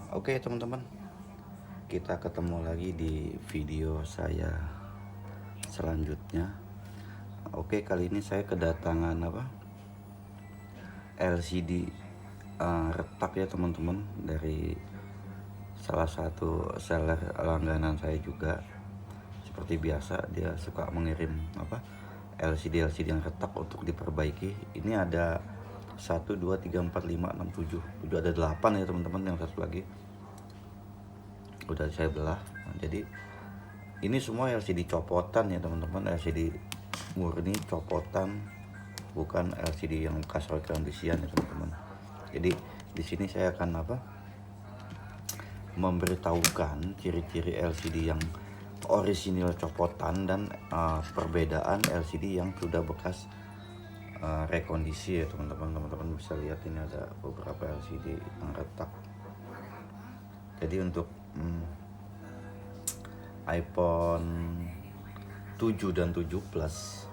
Oke teman-teman, kita ketemu lagi di video saya selanjutnya. Oke, kali ini saya kedatangan LCD retak ya teman-teman, dari salah satu seller langganan saya juga. Seperti biasa dia suka mengirim LCD yang retak untuk diperbaiki. Ini ada 1 2 3 4 5 6 7 ada 8 ya teman-teman. Yang satu lagi udah saya belah. Jadi ini semua LCD copotan ya teman-teman, LCD murni copotan, bukan LCD yang bekas rekondisian ya teman-teman. Jadi di sini saya akan memberitahukan ciri-ciri LCD yang orisinil copotan dan perbedaan LCD yang sudah bekas rekondisi ya teman-teman. Teman-teman bisa lihat ini ada beberapa LCD yang retak. Jadi untuk iPhone 7 dan 7 Plus,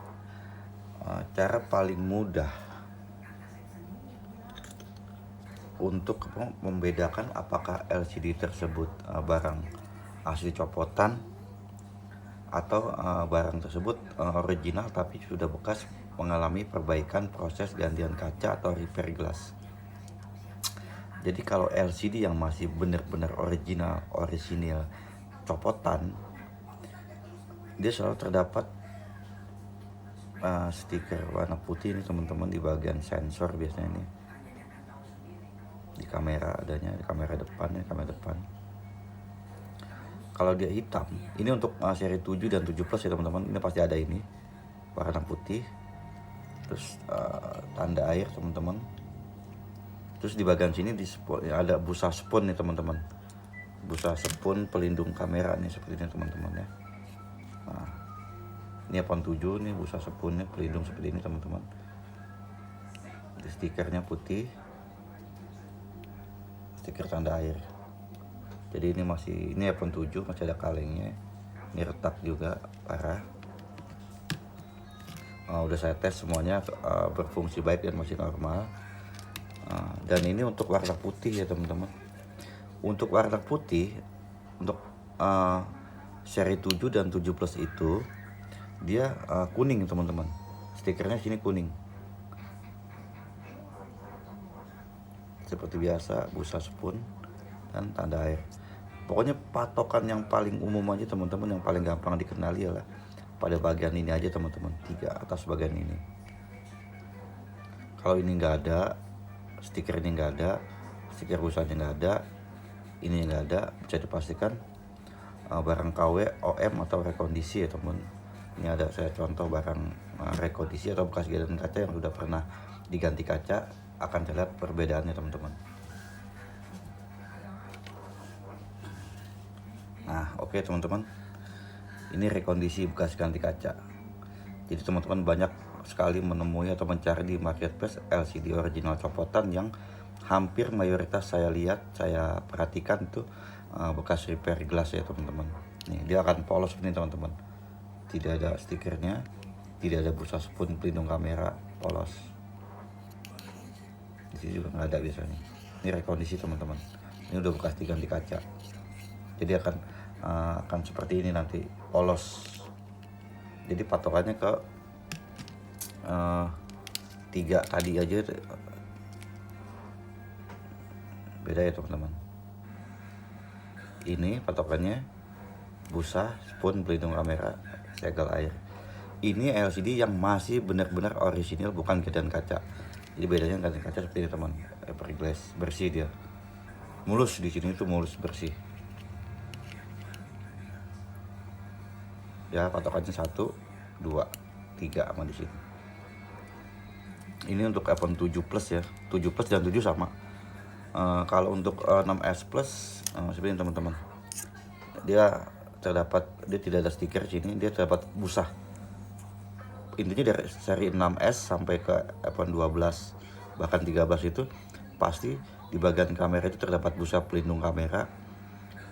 cara paling mudah untuk membedakan apakah LCD tersebut barang asli copotan atau barang tersebut original tapi sudah bekas mengalami perbaikan proses gantian kaca atau repair glass. Jadi kalau LCD yang masih benar-benar orisinil copotan, dia selalu terdapat stiker warna putih ini teman-teman di bagian sensor. Biasanya ini di kamera, adanya di kamera depan. Kalau dia hitam, ini untuk seri 7 dan 7 Plus ya teman-teman, ini pasti ada ini warna putih, terus tanda air teman-teman. Terus di bagian sini ada busa spon nih teman-teman, busa spon pelindung kamera nih seperti ini teman-teman ya. Nah, ini iPhone 7 nih busa sponnya pelindung seperti ini teman-teman. Stikernya putih, stiker tanda air. Jadi ini iPhone 7 masih ada kalengnya. Ini retak juga parah. Udah saya tes semuanya berfungsi baik dan masih normal. Dan ini untuk warna putih ya teman-teman. Untuk warna putih untuk seri 7 dan 7 Plus itu dia kuning teman-teman. Stikernya sini kuning. Seperti biasa busa spoon dan tanda air. Pokoknya patokan yang paling umum aja teman-teman, yang paling gampang dikenali adalah pada bagian ini aja teman-teman, 3 atas bagian ini. Kalau ini nggak ada, stiker ini nggak ada, stiker busanya nggak ada, ini nggak ada, bisa dipastikan barang KW, OM atau rekondisi ya teman. Ini ada saya contoh barang rekondisi atau bekas gantian kaca yang sudah pernah diganti kaca, akan terlihat perbedaannya teman-teman. Nah, oke teman-teman, ini rekondisi bekas ganti kaca. Jadi teman-teman banyak sekali menemui atau mencari di marketplace LCD original copotan yang hampir mayoritas saya lihat, saya perhatikan itu bekas repair glass ya teman-teman. Nih, dia akan polos ini teman-teman. Tidak ada stikernya, tidak ada busa spoon pelindung kamera, polos. Di sini juga nggak ada biasanya. Ini rekondisi teman-teman. Ini udah bekas diganti kaca. Jadi akan seperti ini nanti, polos. Jadi patokannya ke 3 tadi aja beda ya teman-teman. Ini patokannya busa spoon pelindung kamera, segel air. Ini LCD yang masih benar-benar orisinil, bukan gantian kaca. Jadi bedanya gantian kaca seperti ini teman, repair glass bersih, dia mulus. Di sini tuh mulus bersih ya. Patokannya 1 2 3 sama di sini. Ini untuk iPhone 7 Plus ya, 7 Plus dan 7 sama. Kalau untuk 6s Plus seperti ini teman-teman, dia tidak ada stiker sini, dia terdapat busa. Intinya dari seri 6s sampai ke iPhone 12 bahkan 13 itu pasti di bagian kamera itu terdapat busa pelindung kamera,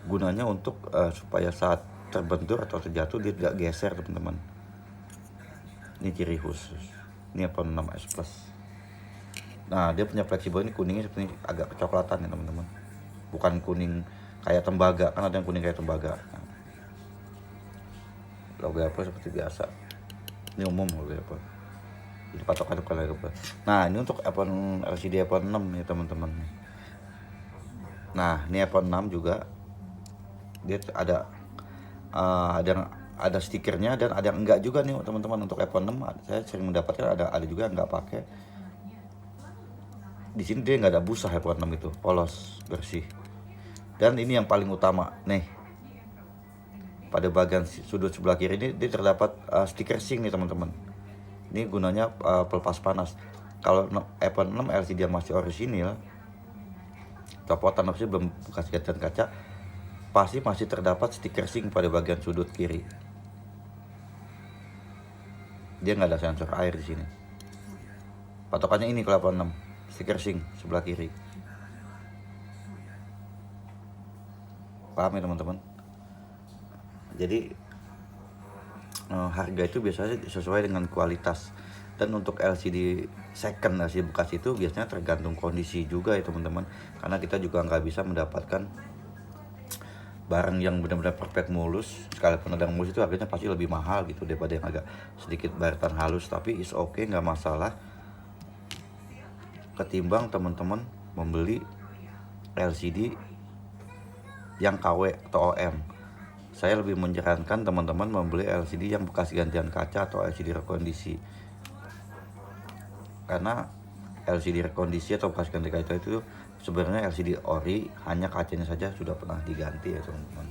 gunanya untuk supaya saat terbentur atau terjatuh dia tidak geser teman-teman. Ini ciri khusus. Ini iPhone 6s Plus. Nah, dia punya fleksibel, ini kuningnya seperti agak kecoklatan ya teman-teman. bukan kuning kayak tembaga, kan ada yang kuning kayak tembaga. Nah, logo Apple seperti biasa, ini umum logo Apple, jadi patokan bukan logo Apple. Nah ini untuk iPhone LCD iPhone 6 nih teman-teman. Nah ini iPhone 6 juga dia ada stikernya dan ada yang enggak juga nih teman-teman. Untuk iPhone 6 saya sering mendapatkan ada juga yang enggak pakai. Di sini dia nggak ada busa iPhone 6 itu, polos, bersih. Dan ini yang paling utama nih, pada bagian sudut sebelah kiri ini dia terdapat stiker SYNC nih teman-teman. Ini gunanya pelepas panas. Kalau iPhone 6 LCD yang masih orisinil, copotan masih belum bekas gantian kaca, pasti masih terdapat stiker SYNC pada bagian sudut kiri. Dia nggak ada sensor air di sini. Patokannya ini kalau iPhone 6, stiker SYNC sebelah kiri. Paham ya teman-teman? Jadi harga itu biasanya sesuai dengan kualitas. Dan untuk LCD second, LCD bekas itu biasanya tergantung kondisi juga ya teman-teman. Karena kita juga nggak bisa mendapatkan barang yang benar-benar perfect mulus. Sekalipun ada yang mulus itu harganya pasti lebih mahal gitu daripada yang agak sedikit baretan halus. Tapi is okay, nggak masalah, ketimbang teman-teman membeli LCD yang KW atau OM. Saya lebih menyarankan teman-teman membeli LCD yang bekas gantian kaca atau LCD rekondisi. Karena LCD rekondisi atau bekas ganti kaca itu sebenarnya LCD ori, hanya kacanya saja sudah pernah diganti ya teman-teman.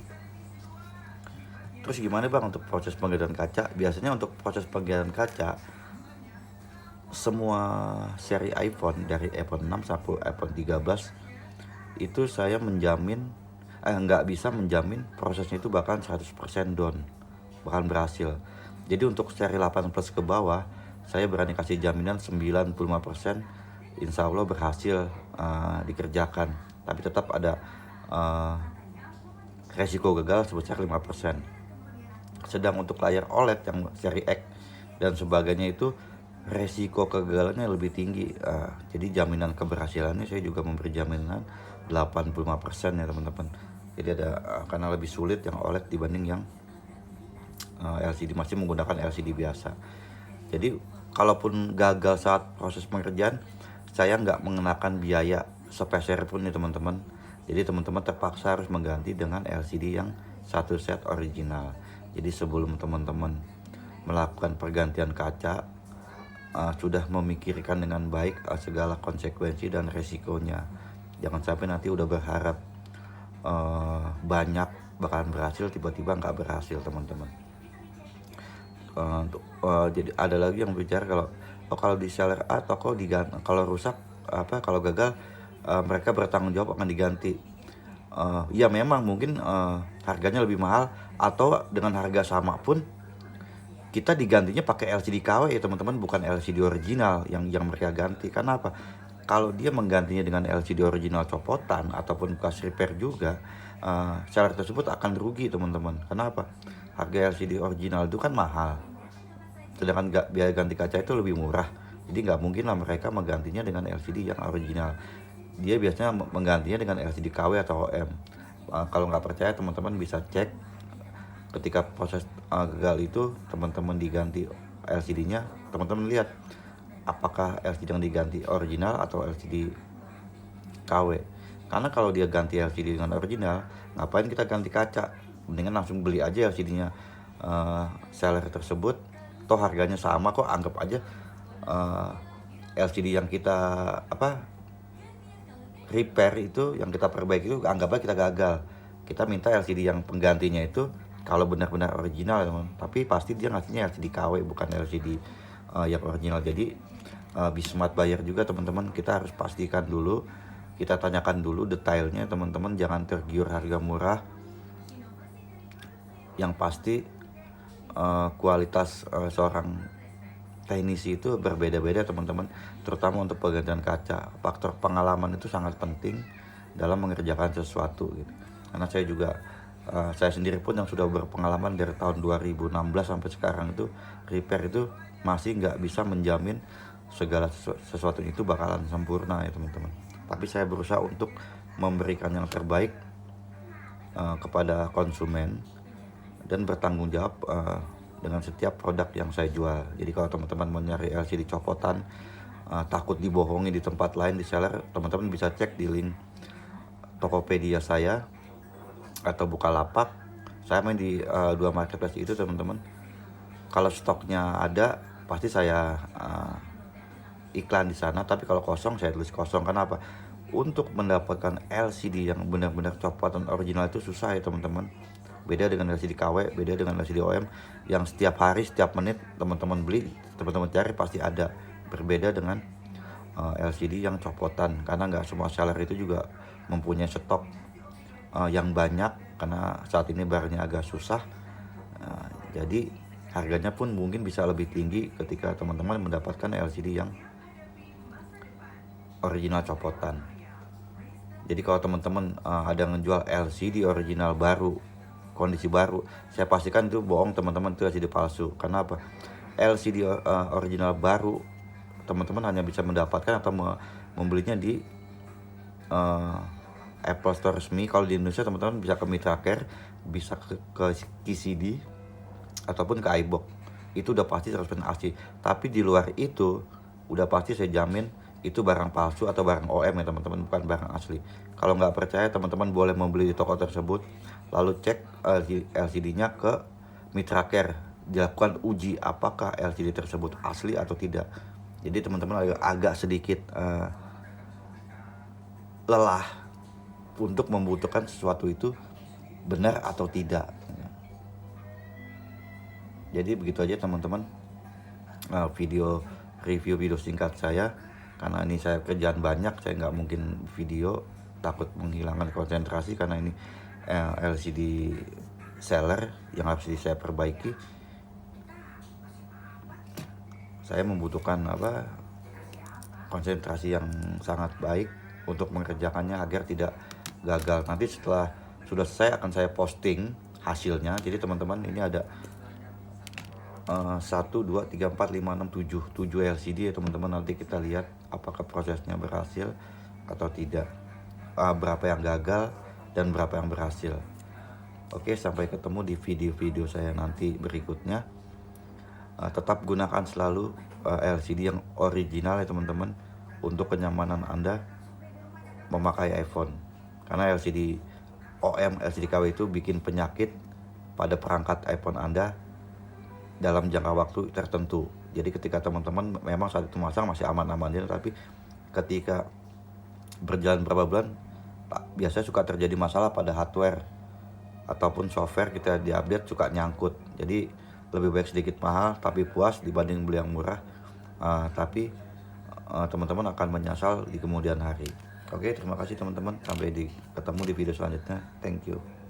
Terus gimana bang untuk proses penggantian kaca? Biasanya untuk proses penggantian kaca, semua seri iPhone dari iPhone 6 sampai iPhone 13 itu saya menjamin nggak bisa menjamin prosesnya itu bahkan 100% down, bahkan berhasil. Jadi untuk seri 8 plus ke bawah saya berani kasih jaminan 95% insya Allah berhasil dikerjakan. Tapi tetap ada resiko gagal sebesar 5%. Sedang untuk layar OLED yang seri X dan sebagainya itu resiko kegagalannya lebih tinggi. Jadi jaminan keberhasilannya saya juga memberi jaminan 85% ya teman-teman. Jadi ada karena lebih sulit yang OLED dibanding yang LCD, masih menggunakan LCD biasa. Jadi kalaupun gagal saat proses pengerjaan, saya nggak mengenakan biaya sepeser pun nih teman-teman. Jadi teman-teman terpaksa harus mengganti dengan LCD yang satu set original. Jadi sebelum teman-teman melakukan pergantian kaca, sudah memikirkan dengan baik segala konsekuensi dan resikonya. Jangan sampai nanti udah berharap banyak bakalan berhasil, tiba-tiba nggak berhasil teman-teman. Jadi ada lagi yang bicara kalau di seller A toko diganti, kalau rusak kalau gagal mereka bertanggung jawab akan diganti. Ya memang mungkin harganya lebih mahal, atau dengan harga sama pun kita digantinya pakai LCD KW ya teman-teman, bukan LCD original yang mereka ganti. Karena apa? Kalau dia menggantinya dengan LCD original copotan ataupun bekas repair juga, seller tersebut akan rugi teman-teman. Kenapa? Harga LCD original itu kan mahal, sedangkan biaya ganti kaca itu lebih murah. Jadi nggak mungkin lah mereka menggantinya dengan LCD yang original. Dia biasanya menggantinya dengan LCD KW atau OM. Kalau nggak percaya teman-teman bisa cek ketika proses gagal itu teman-teman diganti LCD-nya, teman-teman lihat apakah LCD yang diganti original atau LCD KW. Karena kalau dia ganti LCD dengan original, ngapain kita ganti kaca? Mendingan langsung beli aja LCD-nya seller tersebut. Toh harganya sama kok, anggap aja LCD yang kita repair itu, yang kita perbaiki itu, anggap aja kita gagal. Kita minta LCD yang penggantinya itu kalau benar-benar original teman. Tapi pasti dia ngasihnya LCD KW, bukan LCD yang original. Jadi be smart buyer juga teman-teman, kita harus pastikan dulu, kita tanyakan dulu detailnya teman-teman. Jangan tergiur harga murah. Yang pasti kualitas seorang teknisi itu berbeda-beda teman-teman, terutama untuk penggantian kaca. Faktor pengalaman itu sangat penting dalam mengerjakan sesuatu gitu. Karena saya juga saya sendiri pun yang sudah berpengalaman dari tahun 2016 sampai sekarang itu repair itu masih nggak bisa menjamin segala sesuatu itu bakalan sempurna ya teman-teman. tapi saya berusaha untuk memberikan yang terbaik kepada konsumen dan bertanggung jawab dengan setiap produk yang saya jual. Jadi kalau teman-teman mau nyari LCD copotan, takut dibohongi di tempat lain di seller, teman-teman bisa cek di link Tokopedia saya atau Bukalapak. Saya main di dua marketplace itu teman-teman. Kalau stoknya ada pasti saya iklan di sana, tapi kalau kosong saya tulis kosong. Kenapa? Untuk mendapatkan LCD yang benar-benar copotan original itu susah ya teman-teman. Beda dengan LCD KW, beda dengan LCD OM yang setiap hari, setiap menit teman-teman beli, teman-teman cari pasti ada. Berbeda dengan LCD yang copotan, karena nggak semua seller itu juga mempunyai stok yang banyak, karena saat ini barangnya agak susah. Jadi harganya pun mungkin bisa lebih tinggi ketika teman-teman mendapatkan LCD yang original copotan. Jadi kalau teman-teman ada ngejual LCD original baru, kondisi baru, saya pastikan itu bohong teman-teman, itu LCD palsu. Karena apa? LCD original baru teman-teman hanya bisa mendapatkan atau membelinya di Apple Store resmi. Kalau di Indonesia teman-teman bisa ke Mitra Care, bisa ke KCD ataupun ke iBox. Itu udah pasti 100% asli. Tapi di luar itu udah pasti saya jamin itu barang palsu atau barang OM ya teman-teman, bukan barang asli. Kalau nggak percaya teman-teman boleh membeli di toko tersebut, lalu cek LCD-nya ke Mitra Care, dilakukan uji apakah LCD tersebut asli atau tidak. Jadi teman-teman agak sedikit lelah untuk membutuhkan sesuatu itu benar atau tidak. Jadi begitu aja teman-teman review video singkat saya. Karena ini saya kerjaan banyak, saya nggak mungkin video, takut menghilangkan konsentrasi karena ini LCD seller yang harus saya perbaiki. Saya membutuhkan konsentrasi yang sangat baik untuk mengerjakannya agar tidak gagal. Nanti setelah sudah selesai akan saya posting hasilnya. Jadi teman-teman ini ada 1, 2, 3, 4, 5, 6, 7 LCD ya teman-teman. Nanti kita lihat apakah prosesnya berhasil atau tidak, berapa yang gagal dan berapa yang berhasil. Oke, sampai ketemu di video-video saya nanti berikutnya. Tetap gunakan selalu LCD yang original ya teman-teman, untuk kenyamanan Anda memakai iPhone. Karena LCD OM, LCD KW itu bikin penyakit pada perangkat iPhone Anda dalam jangka waktu tertentu. Jadi ketika teman-teman memang saat itu masang masih aman-aman, tapi ketika berjalan beberapa bulan biasanya suka terjadi masalah pada hardware ataupun software, kita diupdate suka nyangkut. Jadi lebih baik sedikit mahal tapi puas dibanding beli yang murah, tapi teman-teman akan menyesal di kemudian hari. Oke, terima kasih teman-teman, sampai ketemu di video selanjutnya. Thank you.